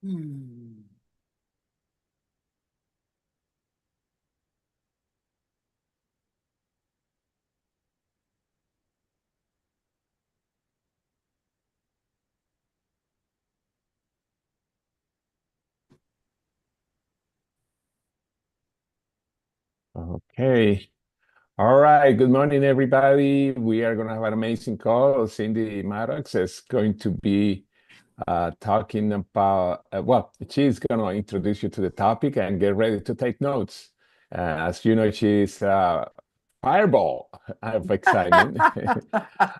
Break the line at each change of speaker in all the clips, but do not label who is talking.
Hmm.
Okay. All right. Good morning, everybody. We are going to have an amazing call. Cindy Maddux is going to be talking about, she's going to introduce you to the topic and get ready to take notes. As you know, she's fireball of excitement.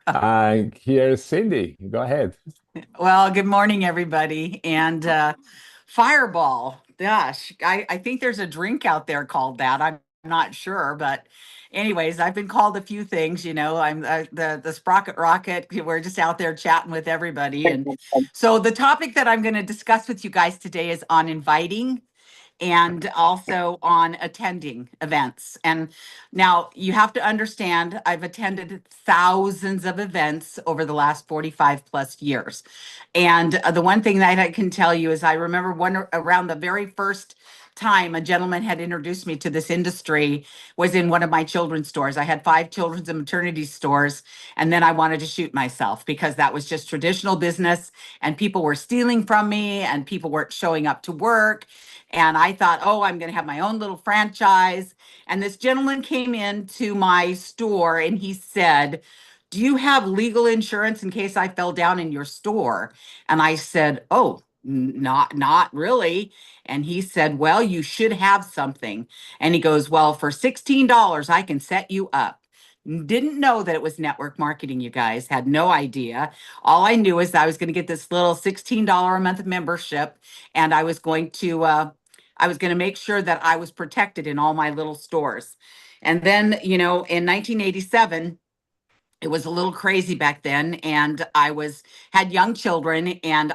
And here's Cindy. Go ahead.
Well, good morning, everybody. And Fireball, gosh, I think there's a drink out there called that. I'm not sure, but anyways, I've been called a few things. I'm the Sprocket Rocket. We're just out there chatting with everybody. And so the topic that I'm going to discuss with you guys today is on inviting and also on attending events. And now you have to understand, I've attended thousands of events over the last 45 plus years. And the one thing that I can tell you is I remember one around the very first time a gentleman had introduced me to this industry was in one of my children's stores. I had 5 children's and maternity stores, and then I wanted to shoot myself because that was just traditional business and people were stealing from me and people weren't showing up to work. And I thought, oh, I'm going to have my own little franchise. And this gentleman came into my store and he said, "Do you have legal insurance in case I fell down in your store?" And I said, "Oh, not really." And he said, "Well, you should have something." And he goes, "Well, for $16, I can set you up." Didn't know that it was network marketing, you guys. Had no idea. All I knew is that I was going to get this little $16 a month membership, and I was going to make sure that I was protected in all my little stores. And then, in 1987, it was a little crazy back then, and I was had young children, and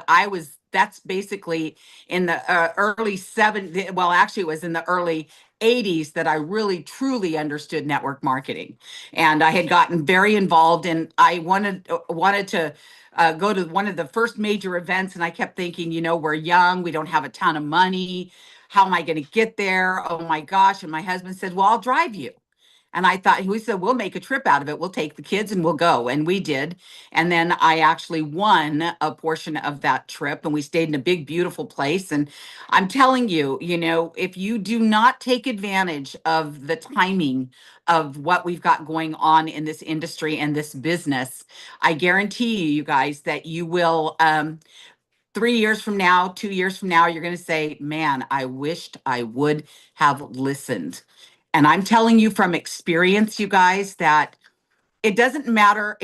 that's basically in the early 70s. Well, actually it was in the early 80s that I really truly understood network marketing, and I had gotten very involved, and I wanted to go to one of the first major events, and I kept thinking, we're young, we don't have a ton of money, how am I going to get there? Oh my gosh. And my husband said, "Well, I'll drive you." And I thought, we said, "We'll make a trip out of it. We'll take the kids and we'll go." And we did. And then I actually won a portion of that trip, and we stayed in a big, beautiful place. And I'm telling you, if you do not take advantage of the timing of what we've got going on in this industry and this business, I guarantee you, you guys, that you will, 3 years from now, 2 years from now, you're going to say, "Man, I wished I would have listened." And I'm telling you from experience, you guys, that it doesn't matter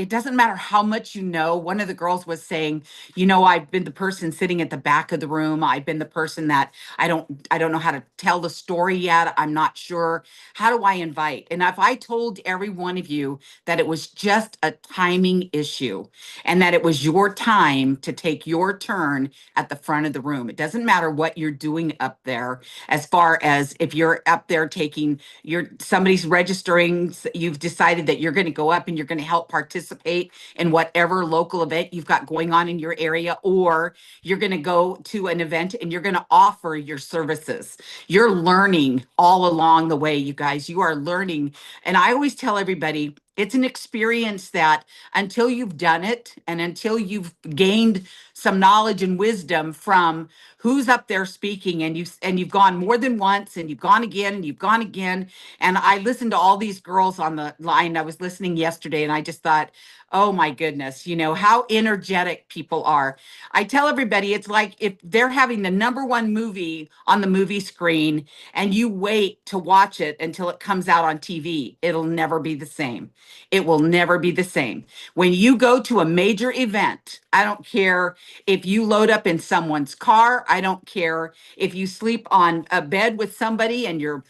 how much you know. One of the girls was saying, "I've been the person sitting at the back of the room. I've been the person that I don't know how to tell the story yet. I'm not sure. How do I invite?" And if I told every one of you that it was just a timing issue and that it was your time to take your turn at the front of the room. It doesn't matter what you're doing up there, as far as if you're up there taking somebody's registering, you've decided that you're going to go up and you're going to help participate in whatever local event you've got going on in your area, or you're going to go to an event and you're going to offer your services. You're learning all along the way, you guys. You are learning. And I always tell everybody, it's an experience that until you've done it and until you've gained some knowledge and wisdom from who's up there speaking, and you've gone more than once, and you've gone again, and you've gone again. And I listened to all these girls on the line. I was listening yesterday, and I just thought, oh my goodness, how energetic people are. I tell everybody, it's like if they're having the number one movie on the movie screen and you wait to watch it until it comes out on TV, it'll never be the same. It will never be the same. When you go to a major event, I don't care if you load up in someone's car. I don't care if you sleep on a bed with somebody and your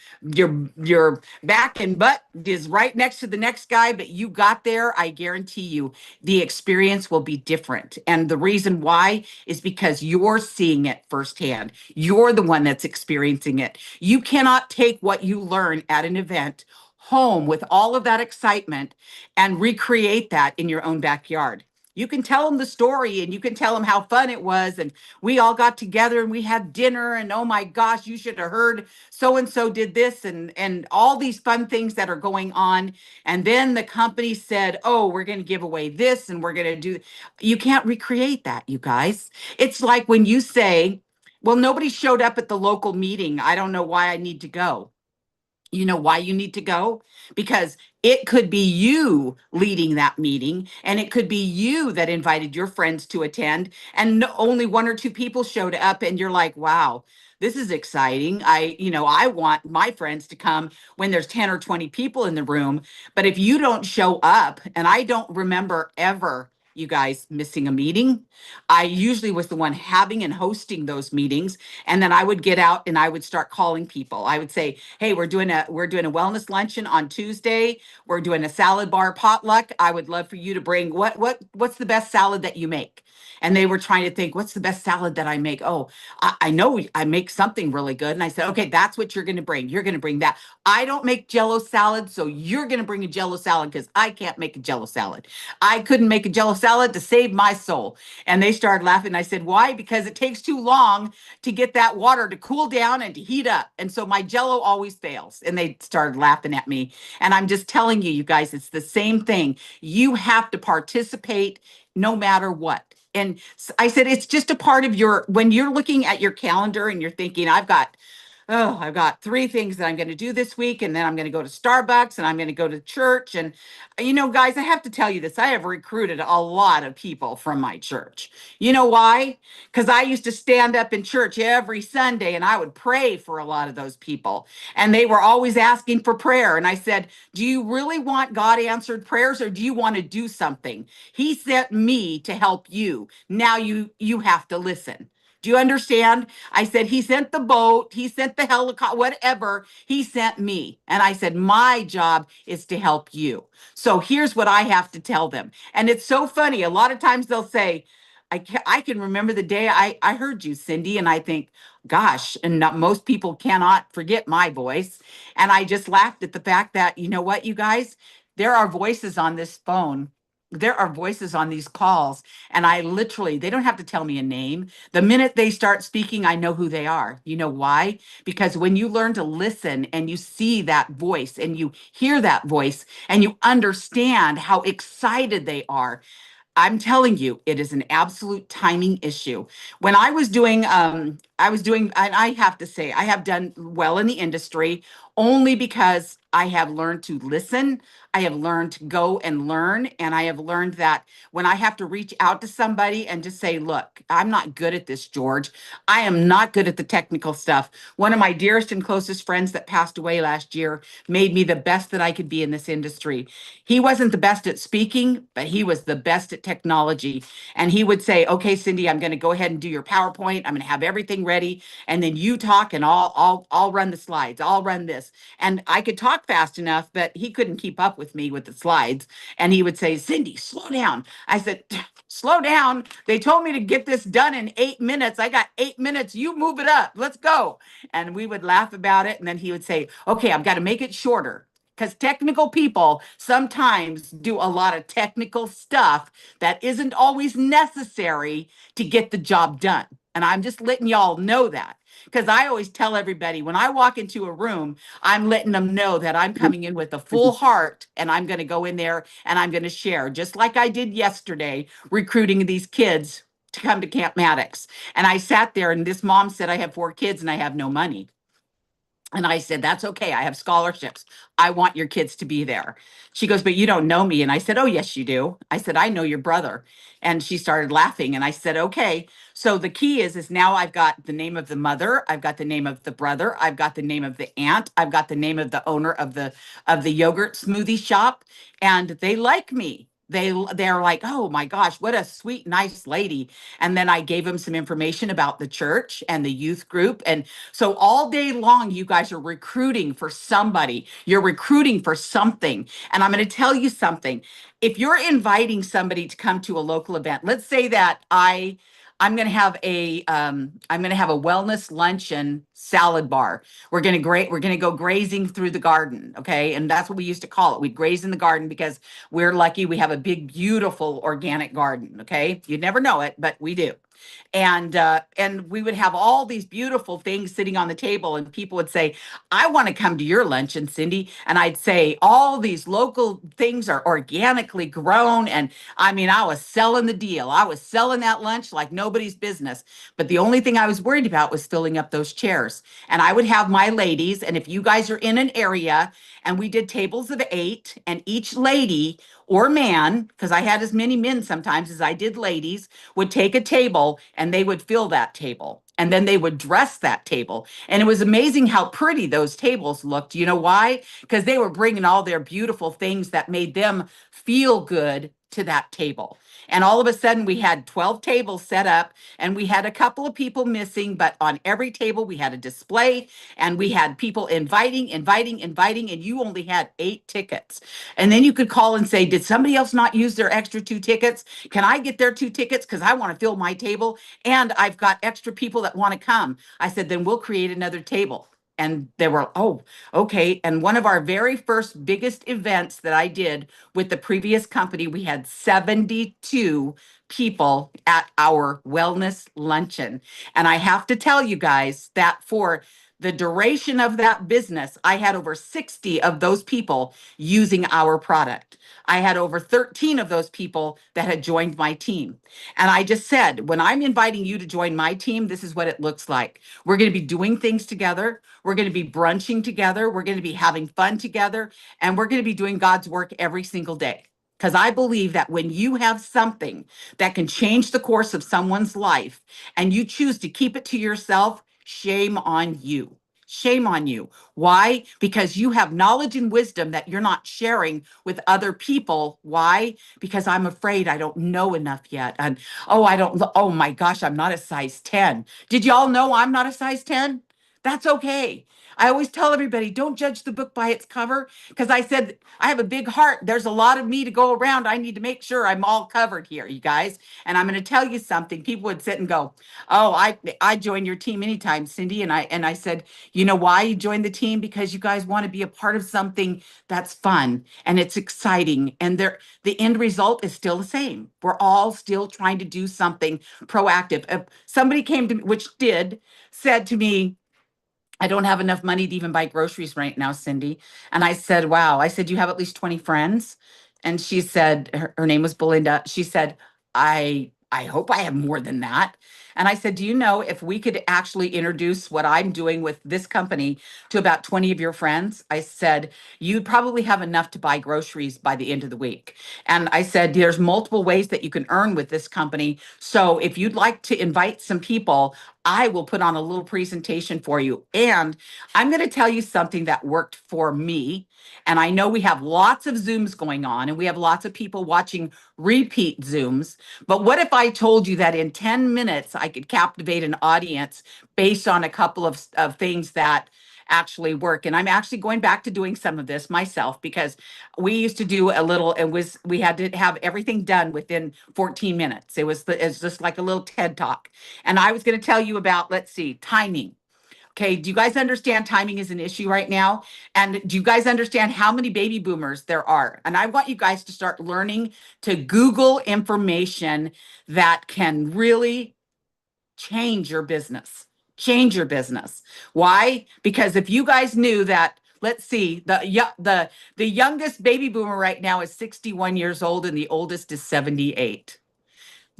back and butt is right next to the next guy, but you got there. I guarantee you the experience will be different. And the reason why is because you're seeing it firsthand. You're the one that's experiencing it. You cannot take what you learn at an event home with all of that excitement and recreate that in your own backyard. You can tell them the story and you can tell them how fun it was. And we all got together and we had dinner and oh my gosh, you should have heard so and so did this and all these fun things that are going on. And then the company said, "Oh, we're going to give away this and we're going to do." You can't recreate that, you guys. It's like when you say, "Well, nobody showed up at the local meeting. I don't know why I need to go." You know why you need to go? Because it could be you leading that meeting, and it could be you that invited your friends to attend, and only one or two people showed up, and you're like, wow, this is exciting. I want my friends to come when there's 10 or 20 people in the room. But if you don't show up, and I don't remember ever you guys missing a meeting. I usually was the one having and hosting those meetings. And then I would get out and I would start calling people. I would say, "Hey, we're doing a wellness luncheon on Tuesday. We're doing a salad bar potluck. I would love for you to bring what's the best salad that you make?" And they were trying to think, "What's the best salad that I make?" "Oh, I know I make something really good." And I said, "Okay, that's what you're going to bring. You're going to bring that. I don't make Jello salad, so you're going to bring a Jello salad because I can't make a Jello salad. I couldn't make a Jello salad to save my soul." And they started laughing. I said, "Why? Because it takes too long to get that water to cool down and to heat up. And so my Jello always fails." And they started laughing at me. And I'm just telling you, you guys, it's the same thing. You have to participate no matter what. And I said, it's just a part of when you're looking at your calendar and you're thinking, I've got three things that I'm going to do this week, and then I'm going to go to Starbucks, and I'm going to go to church. And, guys, I have to tell you this. I have recruited a lot of people from my church. You know why? Because I used to stand up in church every Sunday and I would pray for a lot of those people. And they were always asking for prayer. And I said, "Do you really want God answered prayers, or do you want to do something? He sent me to help you. Now you have to listen. Do you understand?" I said, "He sent the boat, he sent the helicopter, whatever, he sent me." And I said, "My job is to help you. So here's what I have to tell them." And it's so funny. A lot of times they'll say, I can remember the day I heard you, Cindy, and I think, gosh, and not, most people cannot forget my voice. And I just laughed at the fact that, you know what, you guys, there are voices on this phone. There are voices on these calls, and they don't have to tell me a name. The minute they start speaking, I know who they are. You know why? Because when you learn to listen and you see that voice and you hear that voice and you understand how excited they are, I'm telling you, it is an absolute timing issue. When and I have to say, I have done well in the industry only because I have learned to listen. I have learned to go and learn. And I have learned that when I have to reach out to somebody and just say, "Look, I'm not good at this, George. I am not good at the technical stuff." One of my dearest and closest friends that passed away last year made me the best that I could be in this industry. He wasn't the best at speaking, but he was the best at technology. And he would say, "Okay, Cindy, I'm going to go ahead and do your PowerPoint. I'm going to have everything ready, and then you talk, and I'll run the slides. I'll run this." And I could talk fast enough, but he couldn't keep up with me with the slides. And he would say, "Cindy, slow down." I said, "Slow down. They told me to get this done in 8 minutes. I got 8 minutes. You move it up. Let's go." And we would laugh about it. And then he would say, "Okay, I've got to make it shorter." Because technical people sometimes do a lot of technical stuff that isn't always necessary to get the job done. And I'm just letting y'all know that. Because I always tell everybody when I walk into a room, I'm letting them know that I'm coming in with a full heart and I'm going to go in there and I'm going to share, just like I did yesterday, recruiting these kids to come to Camp Maddux. And I sat there and this mom said, "I have 4 kids and I have no money." And I said, "That's okay. I have scholarships. I want your kids to be there." She goes, "But you don't know me." And I said, "Oh, yes, you do." I said, "I know your brother." And she started laughing. And I said, "Okay." So the key is now I've got the name of the mother. I've got the name of the brother. I've got the name of the aunt. I've got the name of the owner of the yogurt smoothie shop. And they like me. They're like, "Oh my gosh, what a sweet, nice lady." And then I gave them some information about the church and the youth group. And so all day long, you guys are recruiting for somebody. You're recruiting for something. And I'm going to tell you something. If you're inviting somebody to come to a local event, let's say that I'm gonna have a wellness luncheon salad bar. We're gonna go grazing through the garden, okay? And that's what we used to call it. We'd graze in the garden because we're lucky we have a big, beautiful organic garden, okay? You'd never know it, but we do. And we would have all these beautiful things sitting on the table, and people would say, I want to come to your luncheon, Cindy. And I'd say, all these local things are organically grown. And I mean, I was selling the deal. I was selling that lunch like nobody's business. But the only thing I was worried about was filling up those chairs. And I would have my ladies, and if you guys are in an area, and we did tables of 8, and each lady or man, because I had as many men sometimes as I did ladies, would take a table and they would fill that table. And then they would dress that table. And it was amazing how pretty those tables looked. You know why? Because they were bringing all their beautiful things that made them feel good to that table. And all of a sudden, we had 12 tables set up, and we had a couple of people missing, but on every table, we had a display, and we had people inviting, and you only had 8 tickets. And then you could call and say, did somebody else not use their extra 2 tickets? Can I get their 2 tickets? Because I want to fill my table, and I've got extra people that want to come. I said, then we'll create another table. And they were, oh, okay. And one of our very first biggest events that I did with the previous company, we had 72 people at our wellness luncheon. And I have to tell you guys that for the duration of that business, I had over 60 of those people using our product. I had over 13 of those people that had joined my team. And I just said, when I'm inviting you to join my team, this is what it looks like. We're going to be doing things together. We're going to be brunching together. We're going to be having fun together. And we're going to be doing God's work every single day. Because I believe that when you have something that can change the course of someone's life and you choose to keep it to yourself, shame on you. Shame on you. Why? Because you have knowledge and wisdom that you're not sharing with other people. Why? Because I'm afraid I don't know enough yet. And oh my gosh, I'm not a size 10. Did y'all know I'm not a size 10? That's okay. I always tell everybody, don't judge the book by its cover, because I said I have a big heart. There's a lot of me to go around. I need to make sure I'm all covered here, you guys. And I'm going to tell you something. People would sit and go, "Oh, I join your team anytime, Cindy." And I said, "You know why you joined the team? Because you guys want to be a part of something that's fun and it's exciting, and the end result is still the same. We're all still trying to do something proactive." If somebody came to me, said to me, I don't have enough money to even buy groceries right now, Cindy. And I said, wow. I said, you have at least 20 friends? And she said, her name was Belinda. She said, I hope I have more than that. And I said, do you know if we could actually introduce what I'm doing with this company to about 20 of your friends? I said, you'd probably have enough to buy groceries by the end of the week. And I said, there's multiple ways that you can earn with this company. So if you'd like to invite some people, I will put on a little presentation for you. And I'm going to tell you something that worked for me. And I know we have lots of Zooms going on, and we have lots of people watching repeat Zooms. But what if I told you that in 10 minutes, I could captivate an audience based on a couple of things that actually work? And I'm actually going back to doing some of this myself, because we used to do a little, we had to have everything done within 14 minutes. It's just like a little TED talk. And I was going to tell you about, let's see, timing. Okay, do you guys understand timing is an issue right now? And do you guys understand how many baby boomers there are? And I want you guys to start learning to Google information that can really change your business. Change your business. Why? Because if you guys knew that, let's see, the youngest baby boomer right now is 61 years old, and the oldest is 78.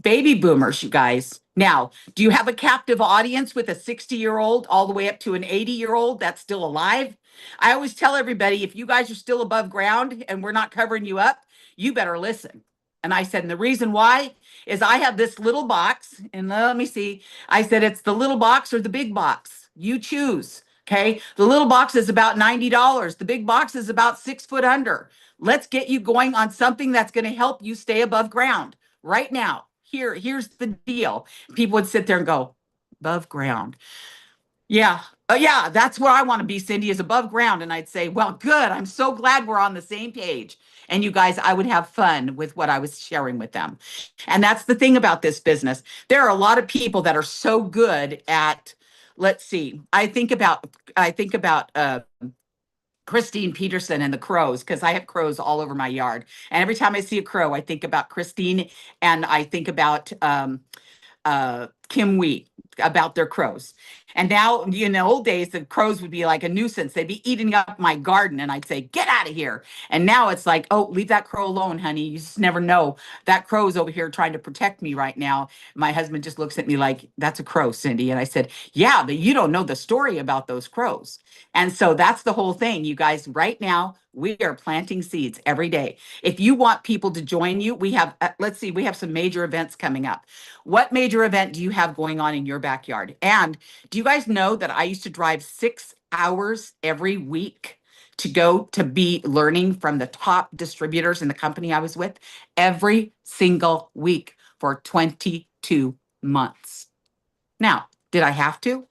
Baby boomers, you guys. Now, do you have a captive audience with a 60-year-old all the way up to an 80-year-old that's still alive? I always tell everybody, if you guys are still above ground and we're not covering you up, you better listen. And I said, and the reason why is I have this little box, and let me see. I said, it's the little box or the big box. You choose. Okay. The little box is about $90. The big box is about 6 foot under. Let's get you going on something that's going to help you stay above ground right now. Here's the deal. People would sit there and go, above ground. Yeah. Oh, yeah. That's where I want to be, Cindy, is above ground. And I'd say, well, good. I'm so glad we're on the same page. And you guys, I would have fun with what I was sharing with them. And that's the thing about this business. There are a lot of people that are so good at, let's see, I think about Christine Peterson and the crows because I have crows all over my yard. And every time I see a crow, I think about Christine and I think about Kim Wee about their crows. And now, in the old days, the crows would be like a nuisance. They'd be eating up my garden, and I'd say, "Get out of here!" And now it's like, "Oh, leave that crow alone, honey. You just never know. That crow's over here trying to protect me right now." My husband just looks at me like, "That's a crow, Cindy." And I said, "Yeah, but you don't know the story about those crows." And so that's the whole thing, you guys. Right now, we are planting seeds every day. If you want people to join you, we have, let's see, we have some major events coming up. What major event do you have going on in your backyard? And do you guys know that I used to drive 6 hours every week to go to be learning from the top distributors in the company I was with every single week for 22 months? Now, did I have to?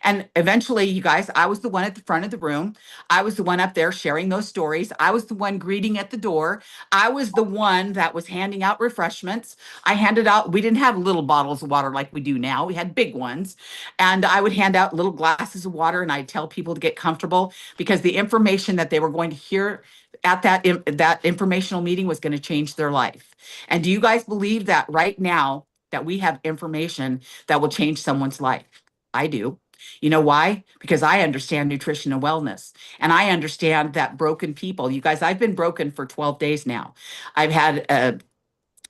And eventually, you guys, I was the one at the front of the room. I was the one up there sharing those stories. I was the one greeting at the door. I was the one that was handing out refreshments. I handed out, we didn't have little bottles of water like we do now. We had big ones. And I would hand out little glasses of water and I'd tell people to get comfortable because the information that they were going to hear at that informational meeting was going to change their life. And do you guys believe that right now that we have information that will change someone's life? I do. You know why? Because I understand nutrition and wellness. And I understand that broken people, you guys, I've been broken for 12 days now. I've had a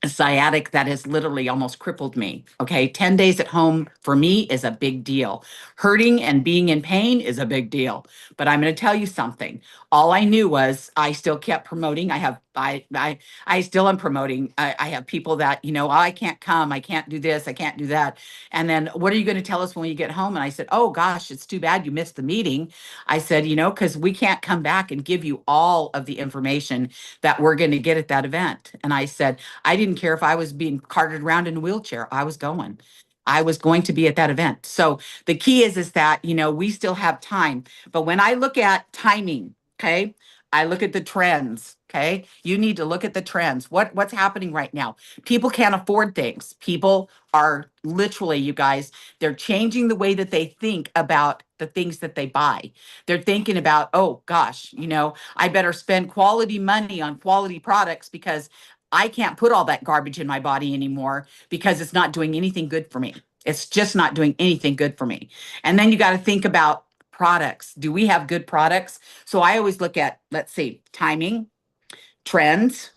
sciatic that has literally almost crippled me. Okay. 10 days at home for me is a big deal. Hurting and being in pain is a big deal. But I'm going to tell you something. All I knew was I still kept promoting. I still am promoting. I have people that, oh, I can't come. I can't do this. I can't do that. And then what are you going to tell us when you get home? And I said, oh gosh, it's too bad you missed the meeting. I said, because we can't come back and give you all of the information that we're going to get at that event. And I said, I didn't care if I was being carted around in a wheelchair. I was going. I was going to be at that event. So the key is that, we still have time. But when I look at timing, okay, I look at the trends. Okay. You need to look at the trends. What's happening right now? People can't afford things. People are literally, you guys, they're changing the way that they think about the things that they buy. They're thinking about, oh gosh, I better spend quality money on quality products because I can't put all that garbage in my body anymore because it's not doing anything good for me. It's just not doing anything good for me. And then you got to think about products. Do we have good products? So I always look at, let's see, timing, trends,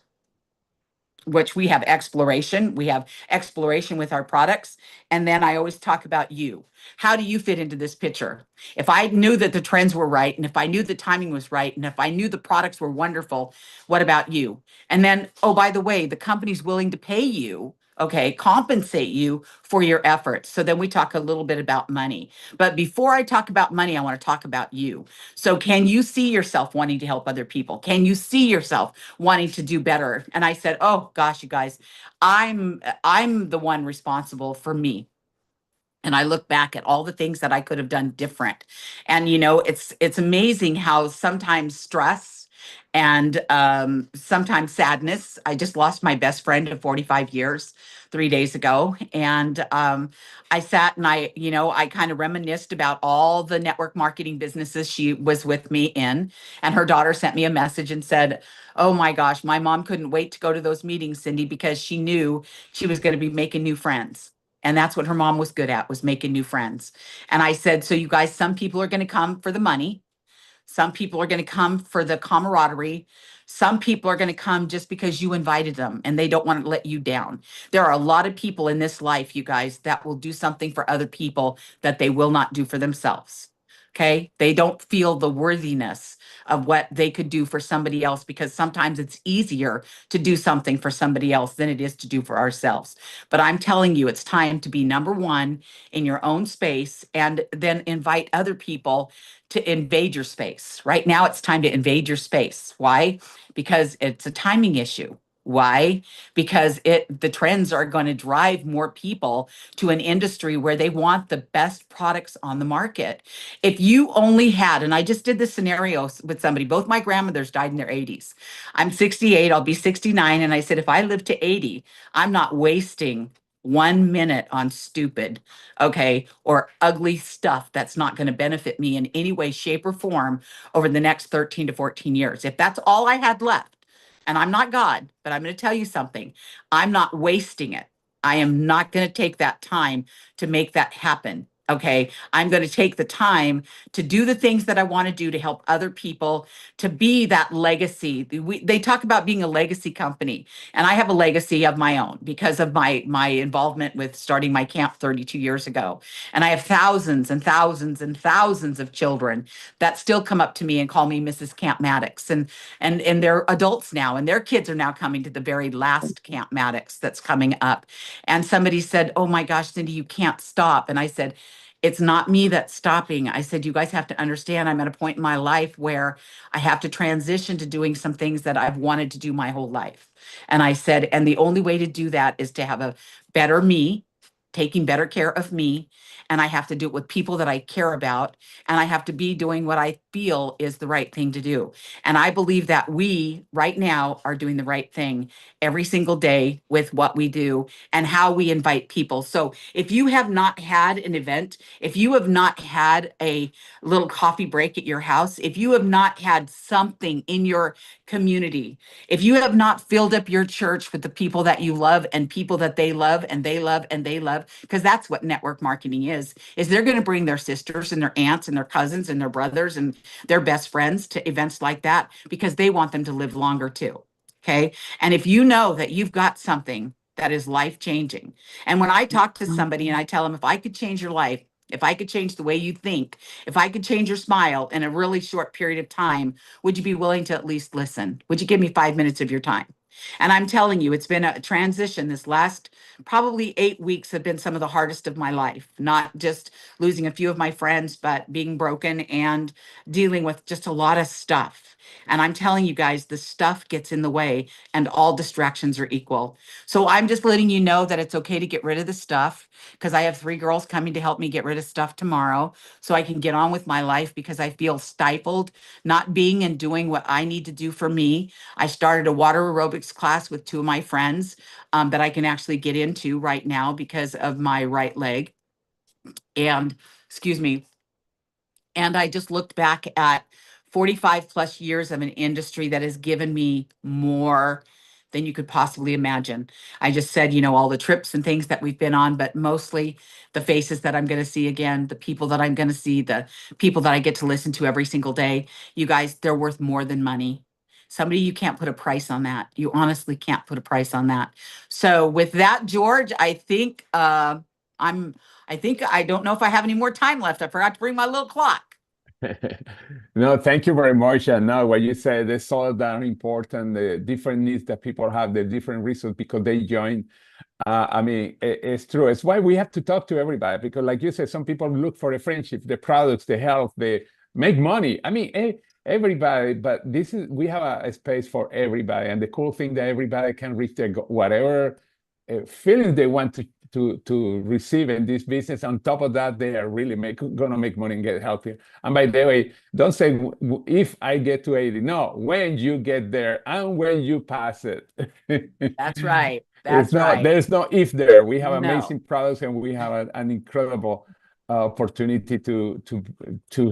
which we have exploration. We have exploration with our products. And then I always talk about you. How do you fit into this picture? If I knew that the trends were right, and if I knew the timing was right, and if I knew the products were wonderful, what about you? And then, oh, by the way, the company's willing to pay you, okay, compensate you for your efforts. So then we talk a little bit about money. But before I talk about money, I want to talk about you. So can you see yourself wanting to help other people? Can you see yourself wanting to do better? And I said, oh gosh, you guys, I'm the one responsible for me. And I look back at all the things that I could have done different. And it's amazing how sometimes stress and sometimes sadness. I just lost my best friend of 45 years 3 days ago. And I sat and I kind of reminisced about all the network marketing businesses she was with me in. And her daughter sent me a message and said, oh my gosh, my mom couldn't wait to go to those meetings, Cindy, because she knew she was going to be making new friends. And that's what her mom was good at, was making new friends. And I said, so you guys, some people are going to come for the money. Some people are going to come for the camaraderie. Some people are going to come just because you invited them and they don't want to let you down. There are a lot of people in this life, you guys, that will do something for other people that they will not do for themselves. Okay. They don't feel the worthiness of what they could do for somebody else because sometimes it's easier to do something for somebody else than it is to do for ourselves. But I'm telling you, it's time to be number one in your own space and then invite other people to invade your space. Right now, it's time to invade your space. Why? Because it's a timing issue. Why? Because the trends are going to drive more people to an industry where they want the best products on the market. If you only had, and I just did this scenario with somebody, both my grandmothers died in their 80s. I'm 68, I'll be 69. And I said, if I live to 80, I'm not wasting 1 minute on stupid, okay, or ugly stuff that's not going to benefit me in any way, shape, or form over the next 13 to 14 years. If that's all I had left, and I'm not God, but I'm going to tell you something. I'm not wasting it. I am not going to take that time to make that happen. Okay. I'm going to take the time to do the things that I want to do to help other people to be that legacy. They talk about being a legacy company, and I have a legacy of my own because of my involvement with starting my camp 32 years ago. And I have thousands and thousands and thousands of children that still come up to me and call me Mrs. Camp Maddux. And they're adults now, and their kids are now coming to the very last Camp Maddux that's coming up. And somebody said, "Oh my gosh, Cindy, you can't stop." And I said, "It's not me that's stopping." I said, "You guys have to understand, I'm at a point in my life where I have to transition to doing some things that I've wanted to do my whole life." And I said, "And the only way to do that is to have a better me, taking better care of me. And I have to do it with people that I care about. And I have to be doing what I feel is the right thing to do." And I believe that we right now are doing the right thing every single day with what we do and how we invite people. So if you have not had an event, if you have not had a little coffee break at your house, if you have not had something in your community, if you have not filled up your church with the people that you love and people that they love and they love and they love, because that's what network marketing is they're going to bring their sisters and their aunts and their cousins and their brothers and their best friends to events like that because they want them to live longer too. Okay. And if you know that you've got something that is life changing, and when I talk to somebody and I tell them, if I could change your life, if I could change the way you think, if I could change your smile in a really short period of time, would you be willing to at least listen? Would you give me 5 minutes of your time? And I'm telling you, it's been a transition. This last probably 8 weeks have been some of the hardest of my life, not just losing a few of my friends, but being broken and dealing with just a lot of stuff. And I'm telling you guys, the stuff gets in the way and all distractions are equal. So I'm just letting you know that it's okay to get rid of the stuff because I have 3 girls coming to help me get rid of stuff tomorrow so I can get on with my life because I feel stifled, not being and doing what I need to do for me. I started a water aerobics class with 2 of my friends that I can actually get into right now because of my right leg. And excuse me, and I just looked back at 45 plus years of an industry that has given me more than you could possibly imagine. I just said, all the trips and things that we've been on, but mostly the faces that I'm going to see again, the people that I'm going to see, the people that I get to listen to every single day. You guys, they're worth more than money. Somebody, you can't put a price on that. You honestly can't put a price on that. So with that, George, I'm I don't know if I have any more time left. I forgot to bring my little clock.
No, thank you very much. And no, what you said, that's all that are important, the different needs that people have, the different reasons because they join. I mean, it's true. It's why we have to talk to everybody because, like you said, some people look for the friendship, the products, the health, they make money. I mean, everybody, but we have a space for everybody. And the cool thing that everybody can reach their whatever feelings they want to receive in this business. On top of that, they are really gonna make money and get healthier. And by the way, don't say if I get to 80. No, when you get there and when you pass it.
That's right.
It's
That's
not,
right.
there's no if there. We have
No.
amazing products and we have an incredible opportunity to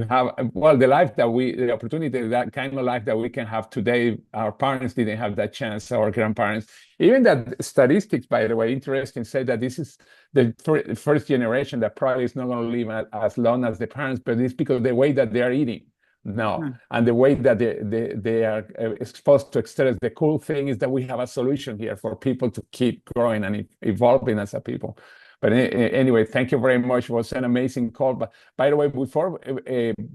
have well the opportunity that kind of life that we can have today. Our parents didn't have that chance, our grandparents. Even that statistics, by the way, interesting, say that this is the first generation that probably is not going to live as long as the parents, but it's because of the way that they are eating. No,
Hmm.
and the way that they are exposed to stress. The cool thing is that we have a solution here for people to keep growing and evolving as a people. But anyway, thank you very much. It was an amazing call. But by the way, before,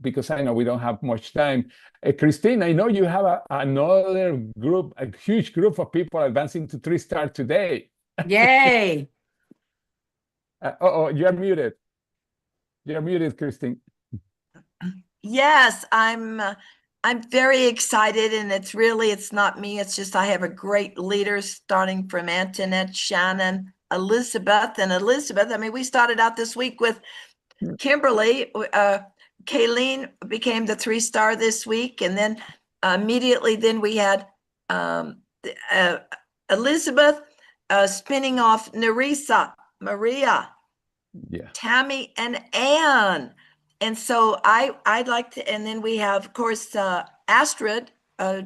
because I know we don't have much time, Christine, I know you have another group, a huge group of people advancing to 3-star today.
Yay.
Oh, you're muted. You're muted, Christine.
Yes, I'm I'm very excited, and it's not me. It's just I have a great leader starting from Antoinette, Shannon, Elizabeth, and Elizabeth. I mean, we started out this week with Kimberly. Kayleen became the 3-star this week, and then immediately then we had um, uh, Elizabeth spinning off Nerissa, Maria,
Yeah.
Tammy, and Anne. And so I'd like to, and then we have, of course, Astrid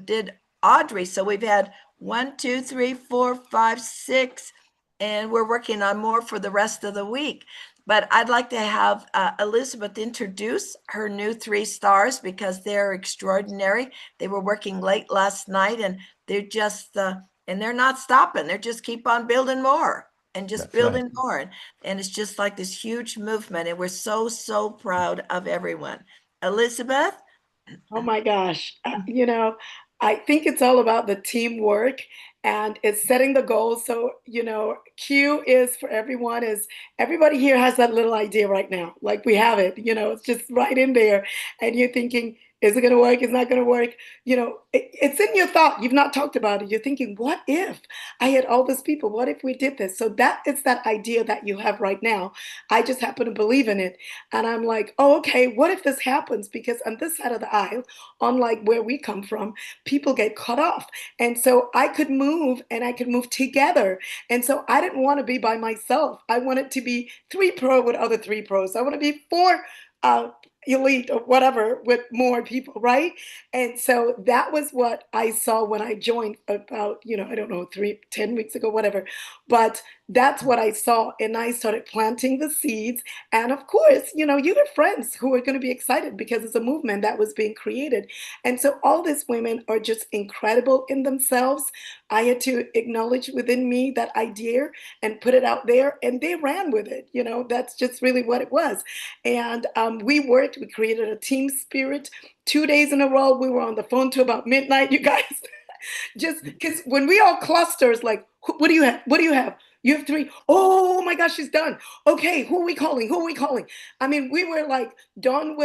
did Audrey. So we've had 1, 2, 3, 4, 5, 6, and we're working on more for the rest of the week. But I'd like to have Elizabeth introduce her new 3 stars because they're extraordinary. They were working late last night, and they're just, and they're not stopping. They're just keep on building more and just
That's right.
building more. And it's just like this huge movement. And we're so, so proud of everyone. Elizabeth?
Oh my gosh. I think it's all about the teamwork and it's setting the goals. So, Q is for everyone is everybody here has that little idea right now. Like we have it, it's just right in there. And you're thinking, is it going to work? Is it not going to work? It's in your thought. You've not talked about it. You're thinking, what if I had all these people? What if we did this? So that it's that idea that you have right now. I just happen to believe in it. And I'm like, oh, okay, what if this happens? Because on this side of the aisle, unlike where we come from, people get cut off. And so I could move and I could move together. And so I didn't want to be by myself. I wanted to be 3 pro with other 3 pros. I want to be 4 uh, elite or whatever with more people, right? And so that was what I saw when I joined about, I don't know, 10 weeks ago, whatever. But that's what I saw. And I started planting the seeds. And of course, you have friends who are going to be excited because it's a movement that was being created. And so all these women are just incredible in themselves. I had to acknowledge within me that idea and put it out there, and they ran with it. That's just really what it was. And we created a team spirit. 2 days in a row, we were on the phone to about midnight, you guys. Just because when we all cluster, it's like, what do you have? What do you have? You have 3. Oh my gosh, she's done. Okay, who are we calling? Who are we calling? I mean, we were done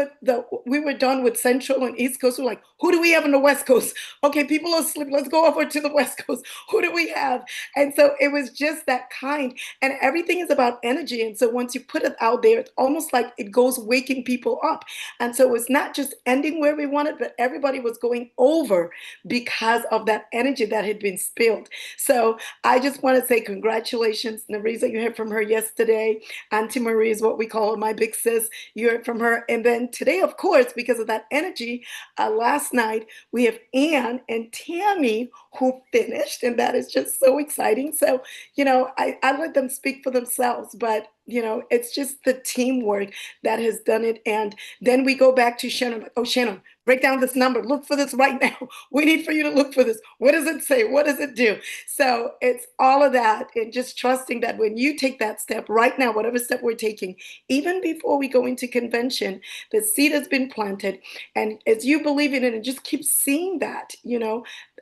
with Central and East Coast. We're like, who do we have on the West Coast? Okay, people are asleep. Let's go over to the West Coast. Who do we have? And so it was just that kind. And everything is about energy. And so once you put it out there, it's almost like it goes waking people up. And so it's not just ending where we wanted, but everybody was going over because of that energy that had been spilled. So I just want to say congratulations, Narisa. You heard from her yesterday. Auntie Marie is what we call her, my big sis. You heard from her. And then today, of course, because of that energy, last night we have Anne and Tammy who finished. And that is just so exciting. So, I let them speak for themselves, but it's just the teamwork that has done it. And then we go back to Shannon. Oh, Shannon, break down this number. Look for this right now. We need for you to look for this. What does it say? What does it do? So it's all of that. And just trusting that when you take that step right now, whatever step we're taking, even before we go into convention, the seed has been planted. And as you believe in it and just keep seeing that,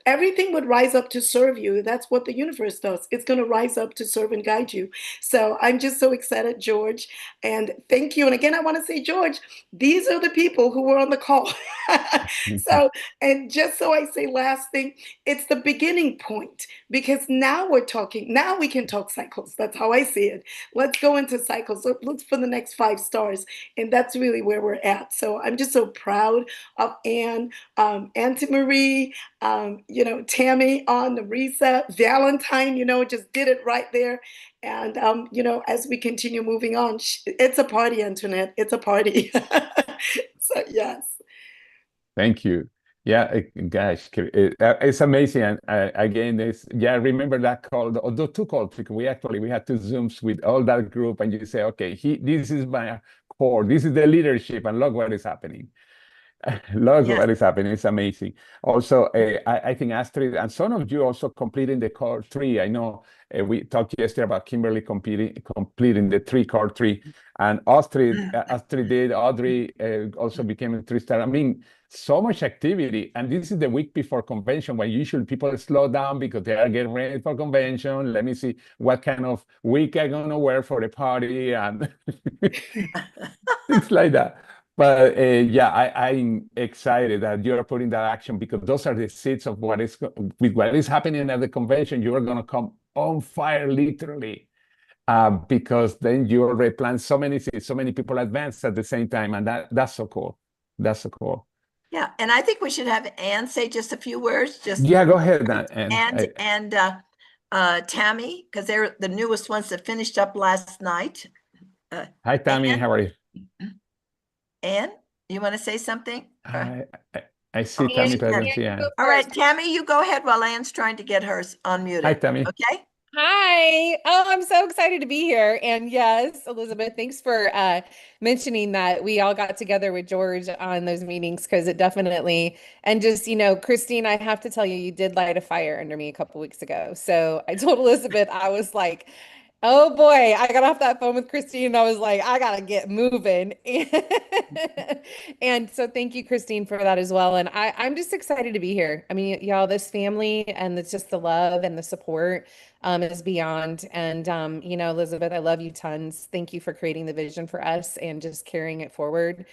everything would rise up to serve you. That's what the universe does. It's going to rise up to serve and guide you. So I'm just so excited, George. And thank you. And again, I want to say, George, these are the people who were on the call. So, and just so I say last thing, it's the beginning point because now we're talking, now we can talk cycles. That's how I see it. Let's go into cycles. Look for the next 5 stars. And that's really where we're at. So I'm just so proud of Anne, Auntie Marie, Tammy on Narisa, Valentine, just did it right there. And, as we continue moving on, it's a party, Antoinette. It's a party. So, yes.
Thank you. Yeah, gosh, it's amazing. And again, I remember that call, the 2 calls, because we had 2 Zooms with all that group, and you say, okay, this is my core, this is the leadership, and look what is happening. Look
Yes.
what is happening. It's amazing. Also, I think Astrid and some of you also completing the core 3. I know we talked yesterday about Kimberly completing the core 3, and Astrid did. Audrey also became a 3-star. I mean, so much activity, and this is the week before convention when usually people slow down because they are getting ready for convention. Let me see what kind of wig I'm gonna wear for the party and things like that. But yeah, I'm excited that you're putting that action because those are the seeds of with what is happening at the convention. You are going to come on fire, literally, because then you already plan so many seeds, so many people advance at the same time, and that's so cool. That's so cool.
Yeah, and I think we should have Anne say just a few words. Just
Yeah, go ahead,
and Tammy, because they're the newest ones that finished up last night.
Hi, Tammy. How are you?
Anne, you want to say something?
I see Tammy, but I don't see Anne.
All right, Tammy, you go ahead while Anne's trying to get hers unmuted.
Hi, Tammy.
Okay.
Hi. Oh, I'm so excited to be here. And yes, Elizabeth, thanks for mentioning that we all got together with George on those meetings because it definitely, and just, Christine, I have to tell you, you did light a fire under me a couple weeks ago. So I told Elizabeth, I was like, oh boy, I got off that phone with Christine and I was like, I gotta get moving. And so thank you, Christine, for that as well. And I'm just excited to be here. I mean, y'all, this family and it's just the love and the support is beyond. And Elizabeth, I love you tons. Thank you for creating the vision for us and just carrying it forward.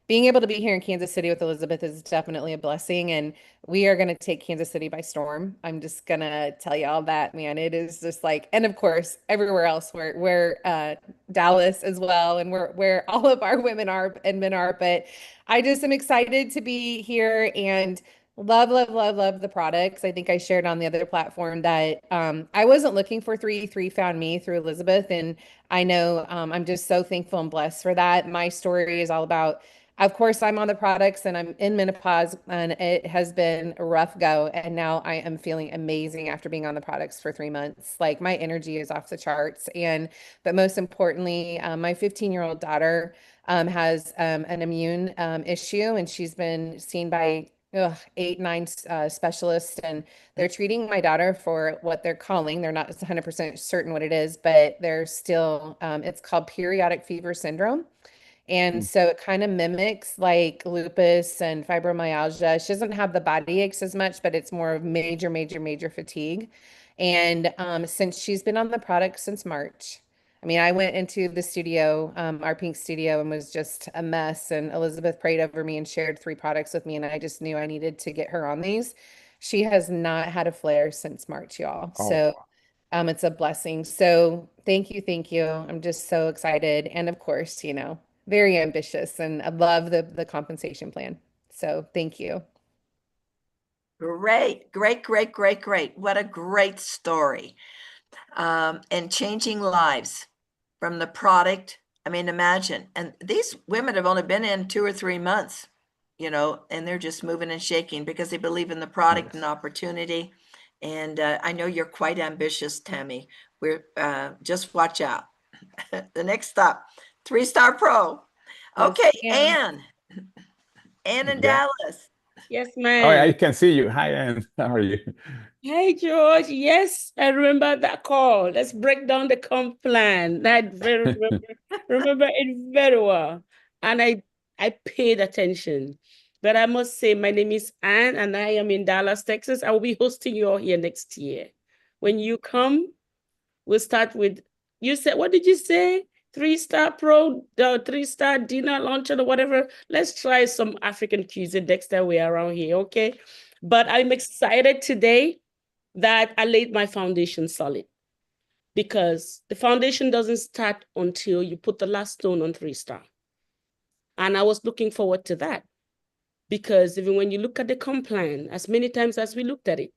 Being able to be here in Kansas City with Elizabeth is definitely a blessing. And we are going to take Kansas City by storm. I'm just going to tell you all that, man. It is just like, and of course, everywhere else where Dallas as well, and where all of our women are and men are. But I just am excited to be here and love, love, love, love the products. I think I shared on the other platform that I wasn't looking for 3 found me through Elizabeth. And I know I'm just so thankful and blessed for that. My story is all about, of course, I'm on the products and I'm in menopause and it has been a rough go. And now I am feeling amazing after being on the products for 3 months. Like my energy is off the charts. But most importantly, my 15-year-old daughter has an immune issue and she's been seen by 8, 9 specialists, and they're treating my daughter for what they're calling, they're not 100% certain what it is, but they're still, it's called periodic fever syndrome. And so it kind of mimics like lupus and fibromyalgia. She doesn't have the body aches as much, but it's more of major, major, major fatigue. And since she's been on the product since March, I mean, I went into the studio, our pink studio, and was just a mess. And Elizabeth prayed over me and shared 3 products with me. And I just knew I needed to get her on these. She has not had a flare since March, y'all. So it's a blessing. So thank you. Thank you. I'm just so excited. And of course, very ambitious. And I love the compensation plan. So thank you.
Great, great, great, great, great. What a great story. And changing lives from the product. I mean, imagine. And these women have only been in 2 or 3 months, and they're just moving and shaking because they believe in the product and opportunity. And I know you're quite ambitious, Tammy. We're just watch out. The next stop, 3-star pro. Okay, Anne. Anne in Dallas.
Yes,
Oh,
ma'am.
I can see you. Hi, Anne. How are you?
Hey, George. Yes, I remember that call. Let's break down the comp plan. I remember it very well. And I paid attention. But I must say, my name is Anne, and I am in Dallas, Texas. I will be hosting you all here next year. When you come, we'll start with, you said, what did you say? 3-star pro, 3-star dinner, lunch, or whatever. Let's try some African cuisine next time we're around here, okay? But I'm excited today that I laid my foundation solid because the foundation doesn't start until you put the last stone on 3-star. And I was looking forward to that because even when you look at the comp plan, as many times as we looked at it,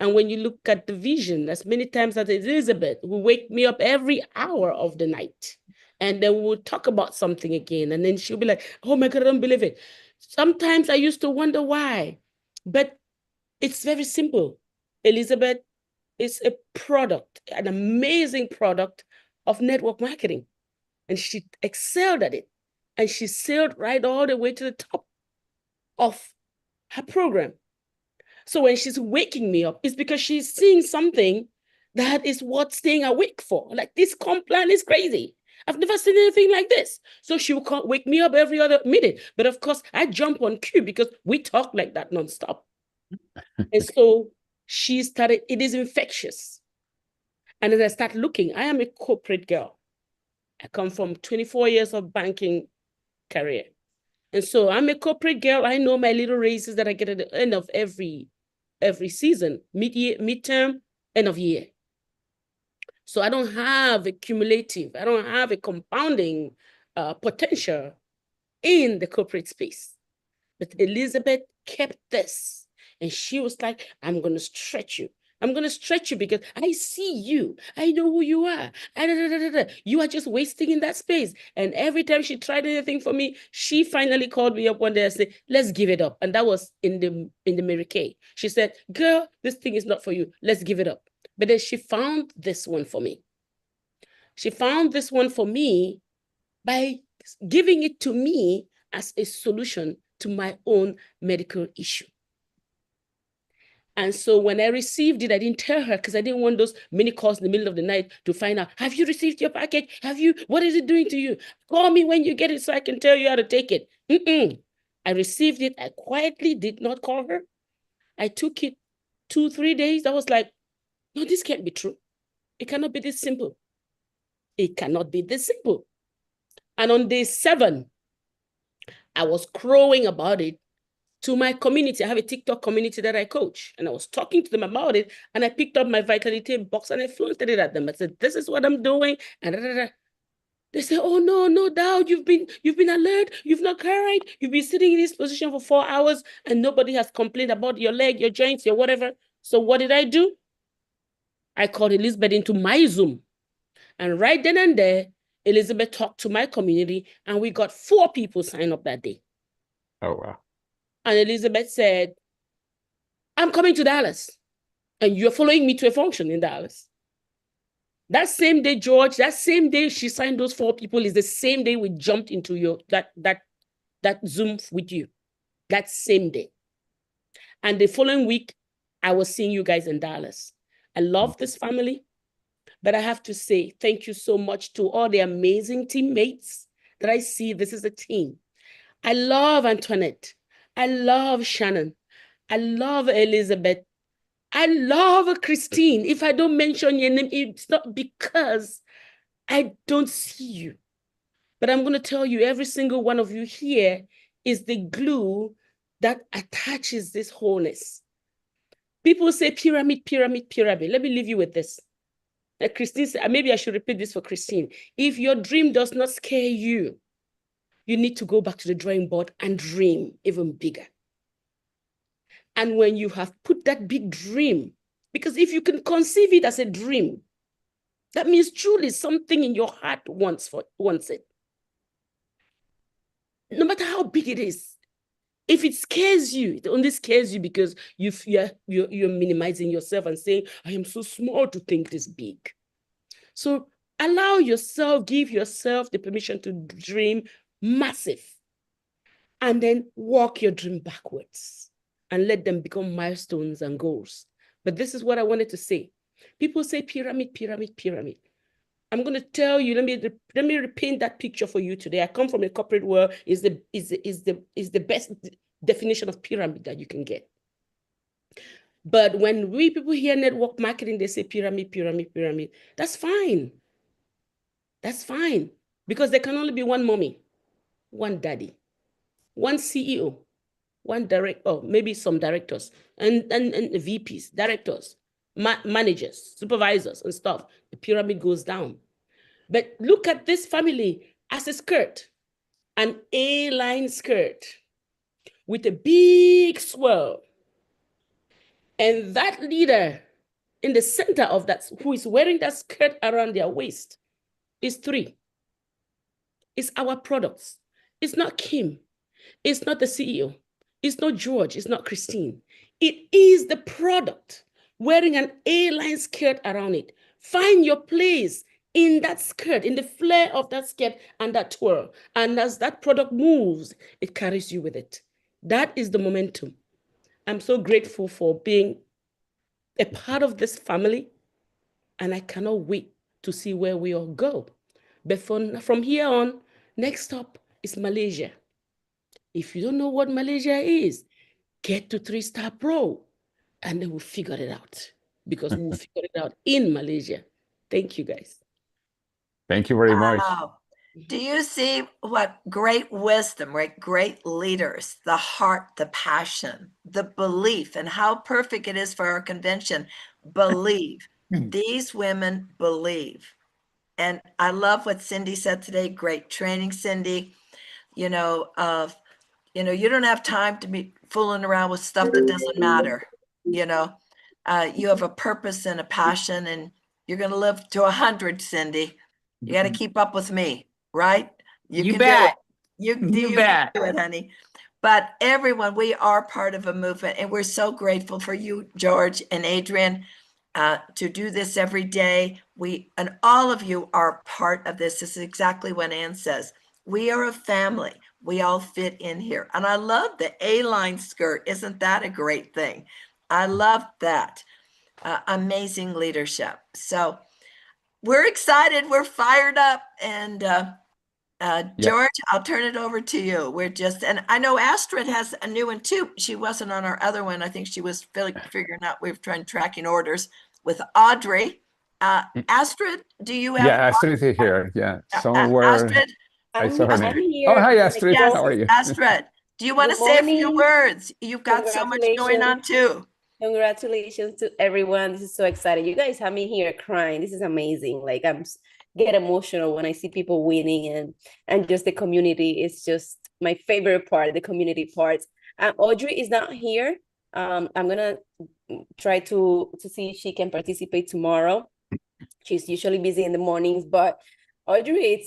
and when you look at the vision, as many times as Elizabeth will wake me up every hour of the night. And then we'll talk about something again. And then she'll be like, oh my God, I don't believe it. Sometimes I used to wonder why, but it's very simple. Elizabeth is a product, an amazing product of network marketing. And she excelled at it. And she sailed right all the way to the top of her program. So when she's waking me up, it's because she's seeing something that is worth staying awake for. Like, this comp plan is crazy. I've never seen anything like this. So she will wake me up every other minute. But of course, I jump on cue because we talk like that nonstop. And so she started, it is infectious. And as I start looking, I am a corporate girl. I come from 24 years of banking career. And so I'm a corporate girl. I know my little raises that I get at the end of every season, mid-year, midterm, end of year. So I don't have a cumulative, I don't have a compounding potential in the corporate space. But Elizabeth kept this. And she was like, I'm going to stretch you. I'm going to stretch you because I see you. I know who you are. You are just wasting in that space. And every time she tried anything for me, she finally called me up one day and said, let's give it up. And that was in the Mary Kay. She said, girl, this thing is not for you. Let's give it up. But then she found this one for me. She found this one for me by giving it to me as a solution to my own medical issue. And so when I received it, I didn't tell her because I didn't want those many calls in the middle of the night to find out, have you received your package? What is it doing to you? Call me when you get it so I can tell you how to take it. I received it. I quietly did not call her. I took it 2-3 days. I was like, no, this can't be true. It cannot be this simple. It cannot be this simple. And on day 7, I was crowing about it to my community. I have a TikTok community that I coach, and I was talking to them about it, and I picked up my Vitality box and I flaunted it at them. I said, this is what I'm doing. And they said, oh, no doubt. You've been alert. You've not cried. You've been sitting in this position for 4 hours and nobody has complained about your leg, your joints, your whatever. So what did I do? I called Elizabeth into my Zoom. And right then and there, Elizabeth talked to my community and we got 4 people signed up that day.
Oh, wow.
And Elizabeth said, I'm coming to Dallas and you're following me to a function in Dallas. That same day, George, that same day she signed those 4 people is the same day we jumped into that Zoom with you. That same day. And the following week, I was seeing you guys in Dallas. I love this family, but I have to say thank you so much to all the amazing teammates that I see. This is a team. I love Antoinette. I love Shannon. I love Elizabeth. I love Christine. If I don't mention your name, it's not because I don't see you. But I'm going to tell you, every single one of you here is the glue that attaches this wholeness. People say pyramid, pyramid, pyramid. Let me leave you with this. Christine said, maybe I should repeat this for Christine. If your dream does not scare you, you need to go back to the drawing board and dream even bigger. And when you have put that big dream, because if you can conceive it as a dream, that means truly something in your heart wants it. No matter how big it is, if it scares you, it only scares you because you're minimizing yourself and saying, I am so small to think this big. So allow yourself, give yourself the permission to dream massive, and then walk your dream backwards and let them become milestones and goals. But this is what I wanted to say. People say pyramid, pyramid, pyramid. I'm going to tell you, let me repaint that picture for you today. I come from a corporate world, is the best definition of pyramid that you can get. But when we people hear network marketing, they say pyramid, pyramid, pyramid. That's fine. That's fine. Because there can only be one mommy, one daddy, one CEO, one director, maybe some directors, and VPs, directors, managers, supervisors, and stuff. The pyramid goes down. But look at this family as a skirt, an A-line skirt with a big swirl. And that leader in the center of that, who is wearing that skirt around their waist, is 3. It's our products. It's not Kim. It's not the CEO. It's not George. It's not Christine. It is the product wearing an A-line skirt around it. Find your place in that skirt, in the flare of that skirt and that twirl. And as that product moves, it carries you with it. That is the momentum. I'm so grateful for being a part of this family, and I cannot wait to see where we all go. But from here on, next stop is Malaysia. If you don't know what Malaysia is, get to 3-Star Pro, and then we'll figure it out, because we'll figure it out in Malaysia. Thank you, guys.
Thank you very much.
Wow. Do you see what great wisdom, right? Great leaders, the heart, the passion, the belief, and how perfect it is for our convention. Believe. These women believe. And I love what Cindy said today. Great training, Cindy. You know, you don't have time to be fooling around with stuff that doesn't matter. You have a purpose and a passion, and you're going to live to 100, Cindy. You got to keep up with me, right?
You
can
bet.
do it. You
bet.
can do it, honey. But everyone, we are part of a movement, and we're so grateful for you, George and Adrian, to do this every day. And all of you are part of this. This is exactly what Ann says. We are a family. We all fit in here. And I love the A-line skirt. Isn't that a great thing? I love that. Amazing leadership. So we're excited. We're fired up. And George, I'll turn it over to you. And I know Astrid has a new one too. She wasn't on our other one. I think she was figuring out, we were tracking orders with Audrey. Astrid, do you have?
Yeah, Astrid is here. Yeah, somewhere.
Astrid,
I saw her
I'm
name.
here.
Oh, hi, Astrid.
yes,
How are you?
Astrid, do you want to
Good
say a few
morning.
words? You've got so much going on too.
Congratulations to everyone. This is so exciting. You guys have me here crying. This is amazing. Like get emotional when I see people winning and just the community is just my favorite part, the community part. Audrey is not here. I'm gonna try to see if she can participate tomorrow. She's usually busy in the mornings, but Audrey,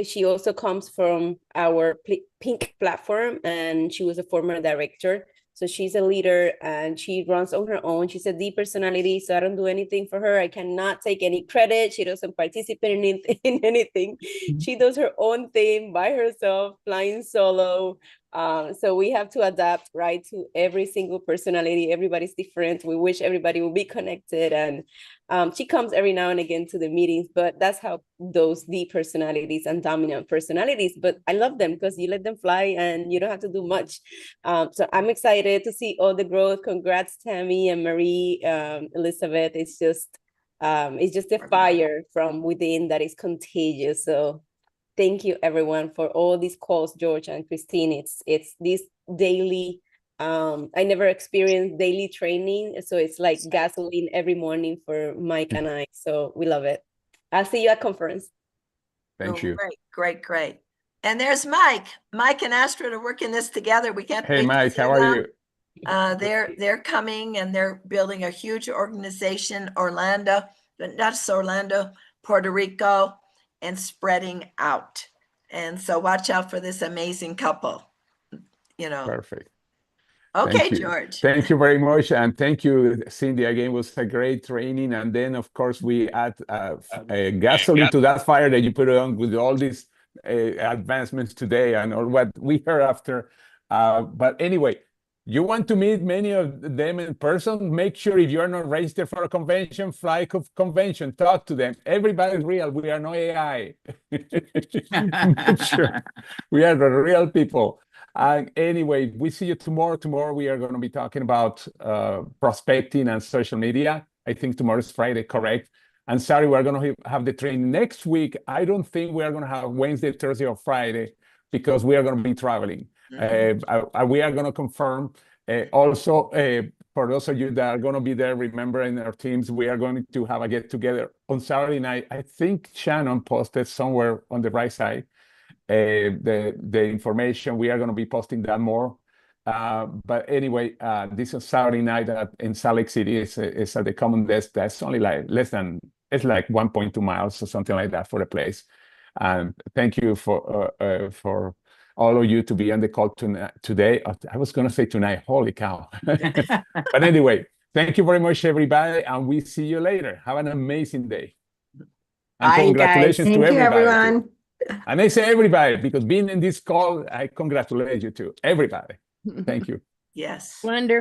she also comes from our Pink platform, and she was a former director. So she's a leader and she runs on her own. She's a D personality, so I don't do anything for her. I cannot take any credit. She doesn't participate in anything. She does her own thing by herself, flying solo. So we have to adapt, right, to every single personality. Everybody's different. We wish everybody will be connected. And she comes every now and again to the meetings, but that's how those D personalities and dominant personalities, but I love them because you let them fly and you don't have to do much. So I'm excited to see all the growth. Congrats, Tammy and Marie, Elizabeth. It's just a fire from within that is contagious. So thank you everyone for all these calls, George and Christine. It's this daily, I never experienced daily training. So it's like gasoline every morning for Mike and I. So we love it. I'll see you at conference.
Thank you.
Great. And there's Mike. Mike and Astrid are working this together. We can't.
Hey, Mike, how are you?
They're coming and they're building a huge organization, Orlando, but not just Orlando, Puerto Rico, and spreading out. And so watch out for this amazing couple.
Perfect.
Okay, George.
Thank you very much. And thank you, Cindy. Again, it was a great training. And then, of course, we add gasoline to that fire that you put on with all these advancements today and all what we heard after. But anyway, you want to meet many of them in person, make sure if you're not registered for a convention, fly convention, talk to them. Everybody's real. We are no AI. Make sure we are the real people. Anyway, we see you tomorrow. Tomorrow we are going to be talking about prospecting and social media. I think tomorrow is Friday, correct? And Saturday we're going to have the training. Next week, I don't think we are going to have Wednesday, Thursday, or Friday because we are going to be traveling. We are going to confirm. Also, for those of you that are going to be there, remember in our teams, we are going to have a get-together on Saturday night. I think Shannon posted somewhere on the right side the information. We are going to be posting that more. But anyway, this is Saturday night in Salt Lake City. It's at the Common Desk. That's only like it's like 1.2 miles or something like that for the place. And thank you for all of you to be on the call today. I was going to say tonight, holy cow. But anyway, thank you very much, everybody. And we see you later. Have an amazing day. And
Bye,
congratulations
guys.
to
Thank you,
everybody.
everyone.
And I say everybody, because being in this call, I congratulate you to everybody. Thank you.
Yes.
Wonderful.